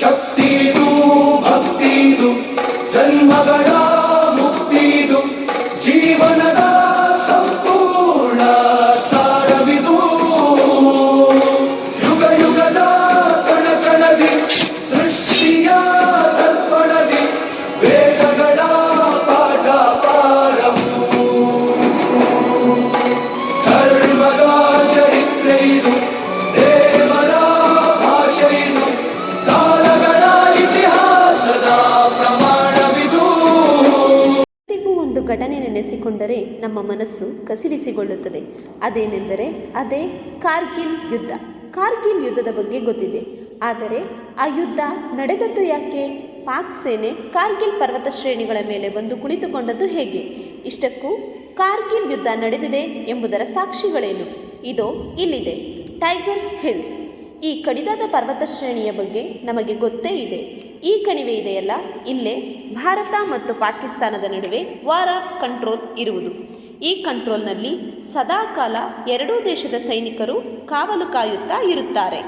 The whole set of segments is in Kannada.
ಶಕ್ತಿದು ಭಕ್ತಿದು ಜನ್ಮಗಳ ಮುಕ್ತಿದು ಜೀವನದ ಸಂಪೂರ್ಣ ಸಾರವಿದು ಯುಗ ಯುಗದ ಕಣಕಣದಿ ಸೃಷ್ಟಿಯ ದರ್ಪಣದಿ ವೇದಗಳ ಪಾಠ ಪಾರವು ಧರ್ಮದ ಚರಿತ್ರೆ ಇದು ದೇವರ ಭಾಷೆ ಇದು ಕಾಲಗಳ ಇತಿಹಾಸದ ಪ್ರಮಾಣವಿದು. ಒಂದು ಘಟನೆ ನೆನೆಸಿಕೊಂಡರೆ ನಮ್ಮ ಮನಸ್ಸು ಕಸಿವಿಸಿಗೊಳ್ಳುತ್ತದೆ. ಅದೇನೆಂದರೆ ಅದೇ ಕಾರ್ಗಿಲ್ ಯುದ್ಧ. ಕಾರ್ಗಿಲ್ ಯುದ್ಧದ ಬಗ್ಗೆ ಗೊತ್ತಿದೆ, ಆದರೆ ಆ ಯುದ್ಧ ನಡೆದದ್ದು ಯಾಕೆ? ಪಾಕ್ ಸೇನೆ ಕಾರ್ಗಿಲ್ ಪರ್ವತ ಶ್ರೇಣಿಗಳ ಮೇಲೆ ಬಂದು ಕುಳಿತುಕೊಂಡದ್ದು ಹೇಗೆ? ಇಷ್ಟಕ್ಕೂ ಕಾರ್ಗಿಲ್ ಯುದ್ಧ ನಡೆದಿದೆ ಎಂಬುದರ ಸಾಕ್ಷಿಗಳೇನು? ಇದು ಇಲ್ಲಿದೆ. Tiger hills. ಈ ಕಡಿದಾದ ಪರ್ವತ ಶ್ರೇಣಿಯ ಬಗ್ಗೆ ನಮಗೆ ಗೊತ್ತೇ ಇದೆ. ಈ ಕಣಿವೆ ಇದೆಯಲ್ಲ, ಇಲ್ಲೇ ಭಾರತ ಮತ್ತು ಪಾಕಿಸ್ತಾನದ ನಡುವೆ ವಾರ್ ಆಫ್ ಕಂಟ್ರೋಲ್ ಇರುವುದು. ಈ ಕಂಟ್ರೋಲ್ನಲ್ಲಿ ಸದಾಕಾಲ ಎರಡೂ ದೇಶದ ಸೈನಿಕರು ಕಾವಲು ಕಾಯುತ್ತಾ ಇರುತ್ತಾರೆ.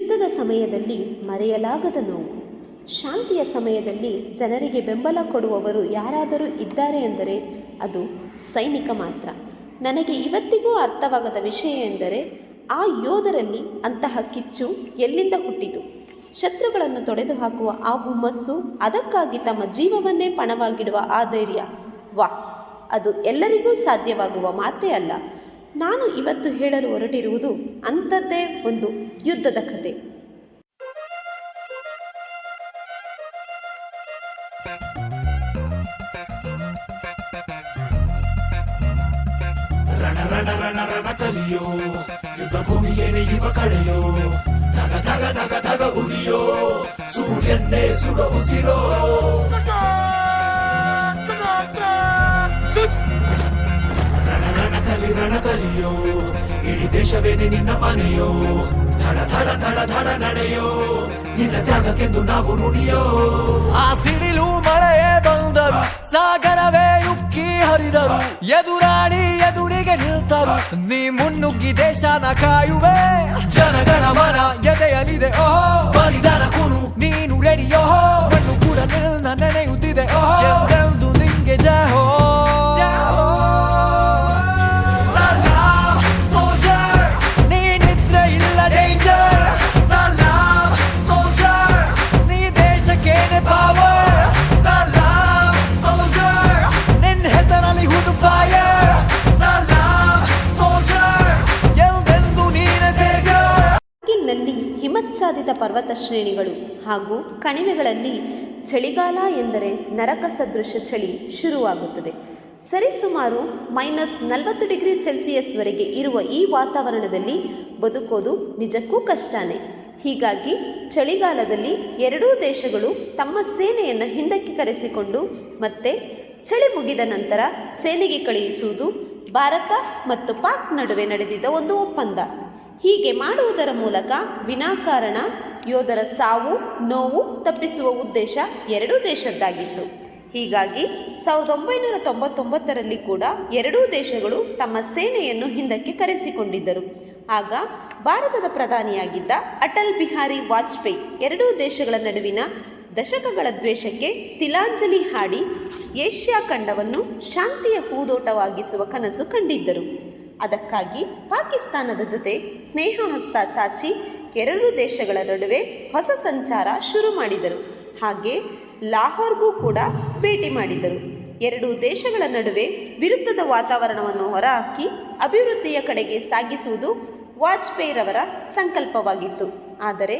ಯುದ್ಧದ ಸಮಯದಲ್ಲಿ ಮರೆಯಲಾಗದ ನೋವು. ಶಾಂತಿಯ ಸಮಯದಲ್ಲಿ ಜನರಿಗೆ ಬೆಂಬಲ ಕೊಡುವವರು ಯಾರಾದರೂ ಇದ್ದಾರೆ ಎಂದರೆ ಅದು ಸೈನಿಕ ಮಾತ್ರ. ನನಗೆ ಇವತ್ತಿಗೂ ಅರ್ಥವಾಗದ ವಿಷಯ ಎಂದರೆ ಆ ಯೋಧರಲ್ಲಿ ಅಂತಹ ಕಿಚ್ಚು ಎಲ್ಲಿಂದ ಹುಟ್ಟಿತು? ಶತ್ರುಗಳನ್ನು ತೊಡೆದು ಹಾಕುವ ಆ ಹುಮ್ಮಸ್ಸು, ಅದಕ್ಕಾಗಿ ತಮ್ಮ ಜೀವವನ್ನೇ ಪಣವಾಗಿಡುವ ಆ ಧೈರ್ಯ, ವಾಹ್! ಅದು ಎಲ್ಲರಿಗೂ ಸಾಧ್ಯವಾಗುವ ಮಾತೇ ಅಲ್ಲ. ನಾನು ಇವತ್ತು ಹೇಳಲು ಹೊರಟಿರುವುದು ಅಂಥದ್ದೇ ಒಂದು ಯುದ್ಧದ ಕಥೆ. ರಣ ರಣ ರಣ ರಣ ಕಲಿಯೋ ಯುದ್ಧ ಭೂಮಿಯೇನೆ ಯುವ ಕಡೆಯೋ ಧಗ ಧಗ ಧಗ ಧಗ ಉರಿಯೋ ಸೂರ್ಯನ್ನೇ ಸುಡ ಉಸಿರೋ ರಣ ಕಲಿಯೋ ಇಡೀ ದೇಶವೇನೆ ನಿನ್ನ ಮನೆಯೋ ಧಡ ಧಡ ಧಡ ಧಡ ನಡೆಯೋ ನಿನ್ನ ತ್ಯಾಗಕ್ಕೆಂದು ನಾವು ರುಣಿಯೋ. ಆ ಸಿಡಿಲು ಮಳೆಯೇ ಬಂದರು, ಸಾಗರವೇ ಉಕ್ಕಿ ಹರಿದರು, ಎದುರಾಳಿ ಎದುರಿಗೆ ನಿಲ್ತರು, ನೀ ಮುನ್ನುಗ್ಗಿ ದೇಶನ ಕಾಯುವೆ. ಜನಗಣ ಮನ ಎದೆಯಲಿದೆ ಓಹೋ, ಬಲಿದಾನ ಕುರು ನೀನು ರೆಡಿಯೋ, ಮಣ್ಣು ಕೂಡ ನಿನ್ನ ನೆನೆಯುತ್ತಿದೆ ಓಹೋ, ಎಂದೆಂದು ನಿಂಗೆ ಜಹೋ. ಹಿಮಚ್ಛಾದಿತ ಪರ್ವತ ಶ್ರೇಣಿಗಳು ಹಾಗೂ ಕಣಿವೆಗಳಲ್ಲಿ ಚಳಿಗಾಲ ಎಂದರೆ ನರಕ ಸದೃಶ ಚಳಿ ಶುರುವಾಗುತ್ತದೆ. ಸರಿಸುಮಾರು -40°C ವರೆಗೆ ಇರುವ ಈ ವಾತಾವರಣದಲ್ಲಿ ಬದುಕೋದು ನಿಜಕ್ಕೂ ಕಷ್ಟನೇ. ಹೀಗಾಗಿ ಚಳಿಗಾಲದಲ್ಲಿ ಎರಡೂ ದೇಶಗಳು ತಮ್ಮ ಸೇನೆಯನ್ನು ಹಿಂದಕ್ಕೆ ಕರೆಸಿಕೊಂಡು ಮತ್ತೆ ಚಳಿ ಮುಗಿದ ನಂತರ ಸೇನೆಗೆ ಕಳುಹಿಸುವುದು ಭಾರತ ಮತ್ತು ಪಾಕ್ ನಡುವೆ ನಡೆದಿದ್ದ ಒಂದು ಒಪ್ಪಂದ. ಹೀಗೆ ಮಾಡುವುದರ ಮೂಲಕ ವಿನಾಕಾರಣ ಯೋಧರ ಸಾವು ನೋವು ತಪ್ಪಿಸುವ ಉದ್ದೇಶ ಎರಡೂ ದೇಶದ್ದಾಗಿತ್ತು. ಹೀಗಾಗಿ 1999ರಲ್ಲಿ ಕೂಡ ಎರಡೂ ದೇಶಗಳು ತಮ್ಮ ಸೇನೆಯನ್ನು ಹಿಂದಕ್ಕೆ ಕರೆಸಿಕೊಂಡಿದ್ದರು. ಆಗ ಭಾರತದ ಪ್ರಧಾನಿಯಾಗಿದ್ದ ಅಟಲ್ ಬಿಹಾರಿ ವಾಜಪೇಯಿ ಎರಡೂ ದೇಶಗಳ ನಡುವಿನ ದಶಕಗಳ ದ್ವೇಷಕ್ಕೆ ತಿಲಾಂಜಲಿ ಹಾಡಿ ಏಷ್ಯಾ ಖಂಡವನ್ನು ಶಾಂತಿಯ ಹೂದೋಟವಾಗಿಸುವ ಕನಸು ಕಂಡಿದ್ದರು. ಅದಕ್ಕಾಗಿ ಪಾಕಿಸ್ತಾನದ ಜೊತೆ ಸ್ನೇಹ ಹಸ್ತ ಚಾಚಿ ಎರಡೂ ದೇಶಗಳ ನಡುವೆ ಹೊಸ ಸಂಚಾರ ಶುರು ಮಾಡಿದರು. ಹಾಗೆ ಲಾಹೋರ್ಗೂ ಕೂಡ ಭೇಟಿ ಮಾಡಿದರು. ಎರಡೂ ದೇಶಗಳ ನಡುವೆ ವಿರುದ್ಧದ ವಾತಾವರಣವನ್ನು ಹೊರಹಾಕಿ ಅಭಿವೃದ್ಧಿಯ ಕಡೆಗೆ ಸಾಗಿಸುವುದು ವಾಜಪೇಯಿರವರ ಸಂಕಲ್ಪವಾಗಿತ್ತು. ಆದರೆ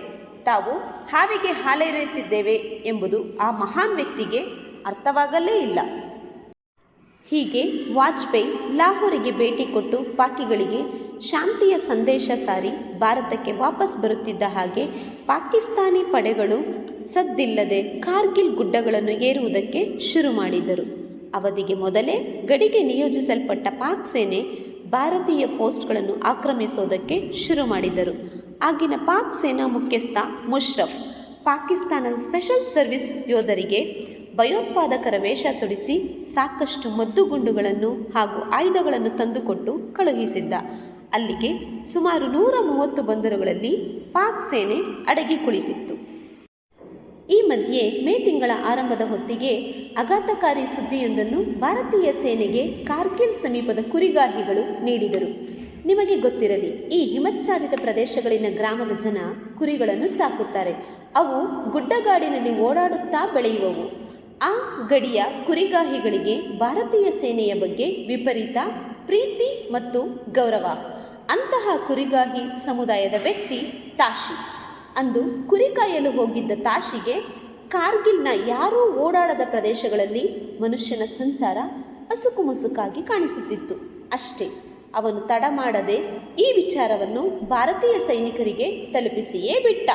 ತಾವು ಹಾವಿಗೆ ಹಾಲೆರೆಯುತ್ತಿದ್ದೇವೆ ಎಂಬುದು ಆ ಮಹಾನ್ ವ್ಯಕ್ತಿಗೆ ಅರ್ಥವಾಗಲೇ ಇಲ್ಲ. ಹೀಗೆ ವಾಜಪೇಯಿ ಲಾಹೋರಿಗೆ ಭೇಟಿ ಕೊಟ್ಟು ಪಾಕಿಗಳಿಗೆ ಶಾಂತಿಯ ಸಂದೇಶ ಸಾರಿ ಭಾರತಕ್ಕೆ ವಾಪಸ್ ಬರುತ್ತಿದ್ದ ಹಾಗೆ ಪಾಕಿಸ್ತಾನಿ ಪಡೆಗಳು ಸದ್ದಿಲ್ಲದೆ ಕಾರ್ಗಿಲ್ ಗುಡ್ಡಗಳನ್ನು ಏರುವುದಕ್ಕೆ ಶುರು ಮಾಡಿದರು. ಅವಧಿಗೆ ಮೊದಲೇ ಗಡಿಗೆ ನಿಯೋಜಿಸಲ್ಪಟ್ಟ ಪಾಕ್ ಸೇನೆ ಭಾರತೀಯ ಪೋಸ್ಟ್ಗಳನ್ನು ಆಕ್ರಮಿಸೋದಕ್ಕೆ ಶುರು ಮಾಡಿದರು. ಆಗಿನ ಪಾಕ್ ಸೇನಾ ಮುಖ್ಯಸ್ಥ ಮುಷರಫ್ ಪಾಕಿಸ್ತಾನದ ಸ್ಪೆಷಲ್ ಸರ್ವಿಸ್ ಯೋಧರಿಗೆ ಭಯೋತ್ಪಾದಕರ ವೇಷ ತೊಡಿಸಿ ಸಾಕಷ್ಟು ಮದ್ದುಗುಂಡುಗಳನ್ನು ಹಾಗೂ ಆಯುಧಗಳನ್ನು ತಂದುಕೊಟ್ಟು ಕಳುಹಿಸಿದ್ದ. ಅಲ್ಲಿಗೆ ಸುಮಾರು 130 ಬಂದರುಗಳಲ್ಲಿ ಪಾಕ್ ಸೇನೆ ಅಡಗಿ ಕುಳಿತಿತ್ತು. ಈ ಮಧ್ಯೆ ಮೇ ತಿಂಗಳ ಆರಂಭದ ಹೊತ್ತಿಗೆ ಆಘಾತಕಾರಿ ಸುದ್ದಿಯೊಂದನ್ನು ಭಾರತೀಯ ಸೇನೆಗೆ ಕಾರ್ಗಿಲ್ ಸಮೀಪದ ಕುರಿಗಾಹಿಗಳು ನೀಡಿದರು. ನಿಮಗೆ ಗೊತ್ತಿರಲಿ, ಈ ಹಿಮಚ್ಛಾದಿತ ಪ್ರದೇಶಗಳಿನ ಗ್ರಾಮದ ಜನ ಕುರಿಗಳನ್ನು ಸಾಕುತ್ತಾರೆ. ಅವು ಗುಡ್ಡಗಾಡಿನಲ್ಲಿ ಓಡಾಡುತ್ತಾ ಬೆಳೆಯುವವು. ಆ ಗಡಿಯ ಕುರಿಗಾಹಿಗಳಿಗೆ ಭಾರತೀಯ ಸೇನೆಯ ಬಗ್ಗೆ ವಿಪರೀತ ಪ್ರೀತಿ ಮತ್ತು ಗೌರವ. ಅಂತಹ ಕುರಿಗಾಹಿ ಸಮುದಾಯದ ವ್ಯಕ್ತಿ ತಾಶಿ. ಅಂದು ಕುರಿ ಕಾಯಲು ಹೋಗಿದ್ದ ತಾಶಿಗೆ ಕಾರ್ಗಿಲ್ನ ಯಾರೂ ಓಡಾಡದ ಪ್ರದೇಶಗಳಲ್ಲಿ ಮನುಷ್ಯನ ಸಂಚಾರ ಅಸುಕುಮುಸುಕಾಗಿ ಕಾಣಿಸುತ್ತಿತ್ತು. ಅಷ್ಟೇ, ಅವನು ತಡ ಮಾಡದೆ ಈ ವಿಚಾರವನ್ನು ಭಾರತೀಯ ಸೈನಿಕರಿಗೆ ತಲುಪಿಸಿಯೇ ಬಿಟ್ಟ.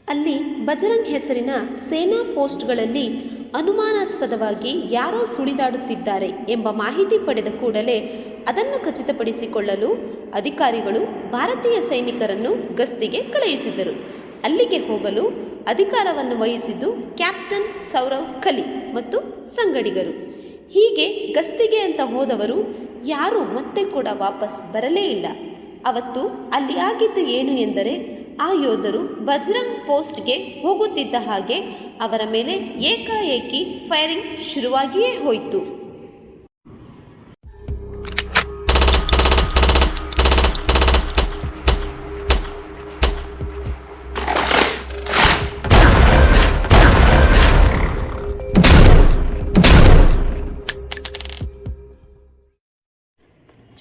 ಅಲ್ಲಿ ಬಜರಂಗ್ ಹೆಸರಿನ ಸೇನಾ ಪೋಸ್ಟ್ಗಳಲ್ಲಿ ಅನುಮಾನಾಸ್ಪದವಾಗಿ ಯಾರೋ ಸುಳಿದಾಡುತ್ತಿದ್ದಾರೆ ಎಂಬ ಮಾಹಿತಿ ಪಡೆದ ಕೂಡಲೇ ಅದನ್ನು ಖಚಿತಪಡಿಸಿಕೊಳ್ಳಲು ಅಧಿಕಾರಿಗಳು ಭಾರತೀಯ ಸೈನಿಕರನ್ನು ಗಸ್ತಿಗೆ ಕಳುಹಿಸಿದರು. ಅಲ್ಲಿಗೆ ಹೋಗಲು ಅಧಿಕಾರವನ್ನು ವಹಿಸಿದ್ದು ಕ್ಯಾಪ್ಟನ್ ಸೌರವ್ ಕಲಿ ಮತ್ತು ಸಂಗಡಿಗರು. ಹೀಗೆ ಗಸ್ತಿಗೆ ಅಂತ ಹೋದವರು ಯಾರೂ ಮತ್ತೆ ಕೂಡ ವಾಪಸ್ ಬರಲೇ ಇಲ್ಲ. ಅವತ್ತು ಅಲ್ಲಿ ಆಗಿದ್ದು ಏನು ಎಂದರೆ, ಆ ಯೋಧರು ಬಜರಂಗ್ ಪೋಸ್ಟ್ಗೆ ಹೋಗುತ್ತಿದ್ದ ಹಾಗೆ ಅವರ ಮೇಲೆ ಏಕಾಏಕಿ ಫೈರಿಂಗ್ ಶುರುವಾಗಿಯೇ ಹೋಯಿತು.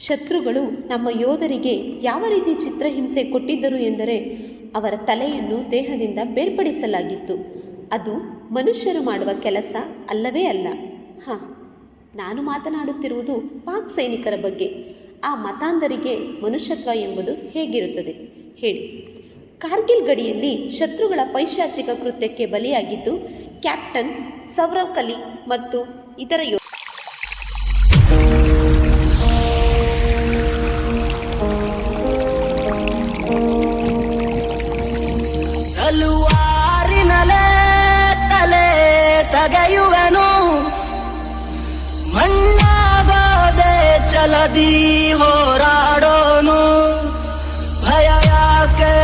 ಶತ್ರುಗಳು ನಮ್ಮ ಯೋಧರಿಗೆ ಯಾವ ರೀತಿ ಚಿತ್ರಹಿಂಸೆ ಕೊಟ್ಟಿದ್ದರು ಎಂದರೆ, ಅವರ ತಲೆಯನ್ನು ದೇಹದಿಂದ ಬೇರ್ಪಡಿಸಲಾಗಿತ್ತು. ಅದು ಮನುಷ್ಯರು ಮಾಡುವ ಕೆಲಸ ಅಲ್ಲವೇ ಅಲ್ಲ. ನಾನು ಮಾತನಾಡುತ್ತಿರುವುದು ಪಾಕ್ ಸೈನಿಕರ ಬಗ್ಗೆ. ಆ ಮತಾಂಧರಿಗೆ ಮನುಷ್ಯತ್ವ ಎಂಬುದು ಹೇಗಿರುತ್ತದೆ ಹೇಳಿ? ಕಾರ್ಗಿಲ್ ಗಡಿಯಲ್ಲಿ ಶತ್ರುಗಳ ಪೈಶಾಚಿಕ ಕೃತ್ಯಕ್ಕೆ ಬಲಿಯಾಗಿದ್ದು ಕ್ಯಾಪ್ಟನ್ ಸೌರವ್ ಕಲಿ ಮತ್ತು ಇತರ ತಲುವಾರಿನಲೆ ತಲೆ ತಗೆಯುವೆನು, ಮಣ್ಣಾಗದೆ ಚಲದಿ ಹೋರಾಡೋನು, ಭಯ ಯಾಕೆ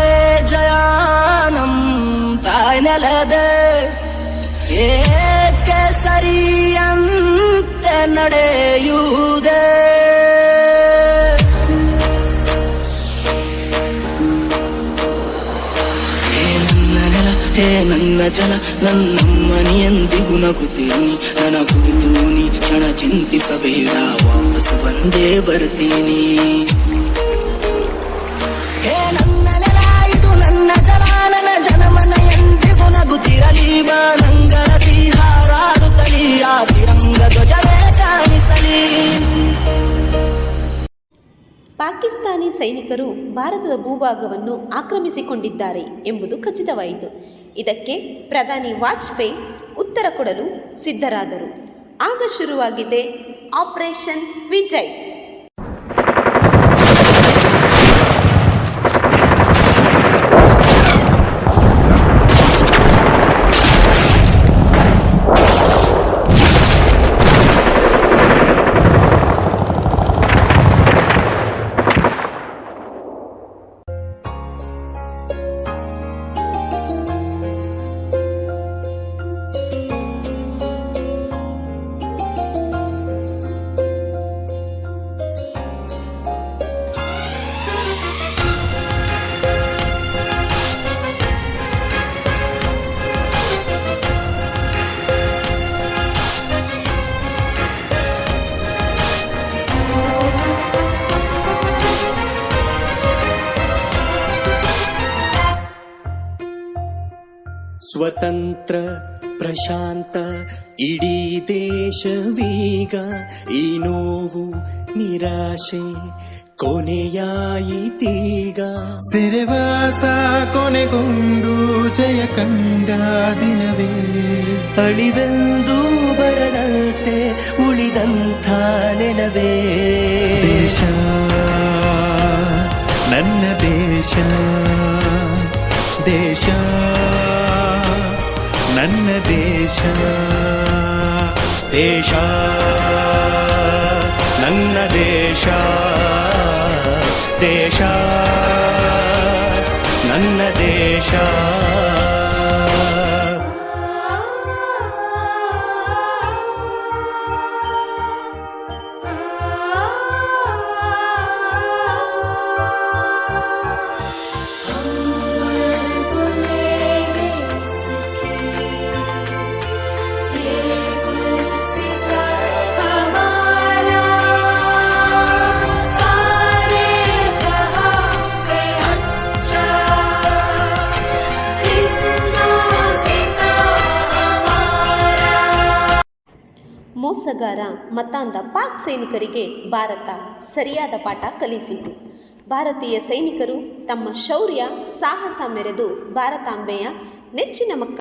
ಜಯಾನಂ ತಾಯ್ನೆಲದೆ ಏಕೆ ಸರಿಯಂತೆ ನಡೆಯುವುದೇ. ಹೇ ನನ್ನ ಜಲ ನನ್ನಮ್ಮನಿಯಂದಿಗೂ ನಗುತ್ತೀನಿ, ನನ್ನ ಕುರಿತು ನೀ ಕ್ಷಣ ಚಿಂತಿಸಬೇಡ, ವಾಪಸ್ ಬಂದೇ ಬರ್ತೀನಿ. ಹೇ ನನ್ನ ನೆಲ ಇದು ನನ್ನ ಜಲ, ನನ್ನ ಜನಮನ ಎಂದಿಗೂ ನಗುತ್ತಿರಲಿ, ಬಾನಂಗಳತಿ ಹಾರಾಡುತ್ತಲಿ, ಆ ತಿರಂಗ ಧ್ವಜವೇ ಕಾಣಿಸಲಿ. ಪಾಕಿಸ್ತಾನಿ ಸೈನಿಕರು ಭಾರತದ ಭೂಭಾಗವನ್ನು ಆಕ್ರಮಿಸಿಕೊಂಡಿದ್ದಾರೆ ಎಂಬುದು ಖಚಿತವಾಯಿತು. ಇದಕ್ಕೆ ಪ್ರಧಾನಿ ವಾಜಪೇಯಿ ಉತ್ತರ ಕೊಡಲು ಸಿದ್ಧರಾದರು. ಆಗ ಶುರುವಾಗಿದೆ ಆಪರೇಷನ್ ವಿಜಯ್. ಸ್ವತಂತ್ರ ಪ್ರಶಾಂತ ಇಡೀ ದೇಶವೀಗ, ಈ ನೋವು ನಿರಾಶೆ ಕೊನೆಯಾಯಿತೀಗ. ಸೆರೆವಾಸ ಕೊನೆಗೊಂಡು ಜಯ ಕಂಡ ದಿನವೇ, ಅಳಿವೆಂದು ಬರದಂತೆ ಉಳಿದಂಥ ನೆಲವೇ. ದೇಶ ನನ್ನ ದೇಶ, ದೇಶ ನನ್ನ ದೇಶ, ದೇಶ ನನ್ನ ದೇಶ, ದೇಶ ನನ್ನ ದೇಶ. ಮೋಸಗಾರ ಮತಾಂಧ ಪಾಕ್ ಸೈನಿಕರಿಗೆ ಭಾರತ ಸರಿಯಾದ ಪಾಠ ಕಲಿಸಿತು. ಭಾರತೀಯ ಸೈನಿಕರು ತಮ್ಮ ಶೌರ್ಯ ಸಾಹಸ ಮೆರೆದು ಭಾರತಾಂಬೆಯ ನೆಚ್ಚಿನ ಮಕ್ಕಳು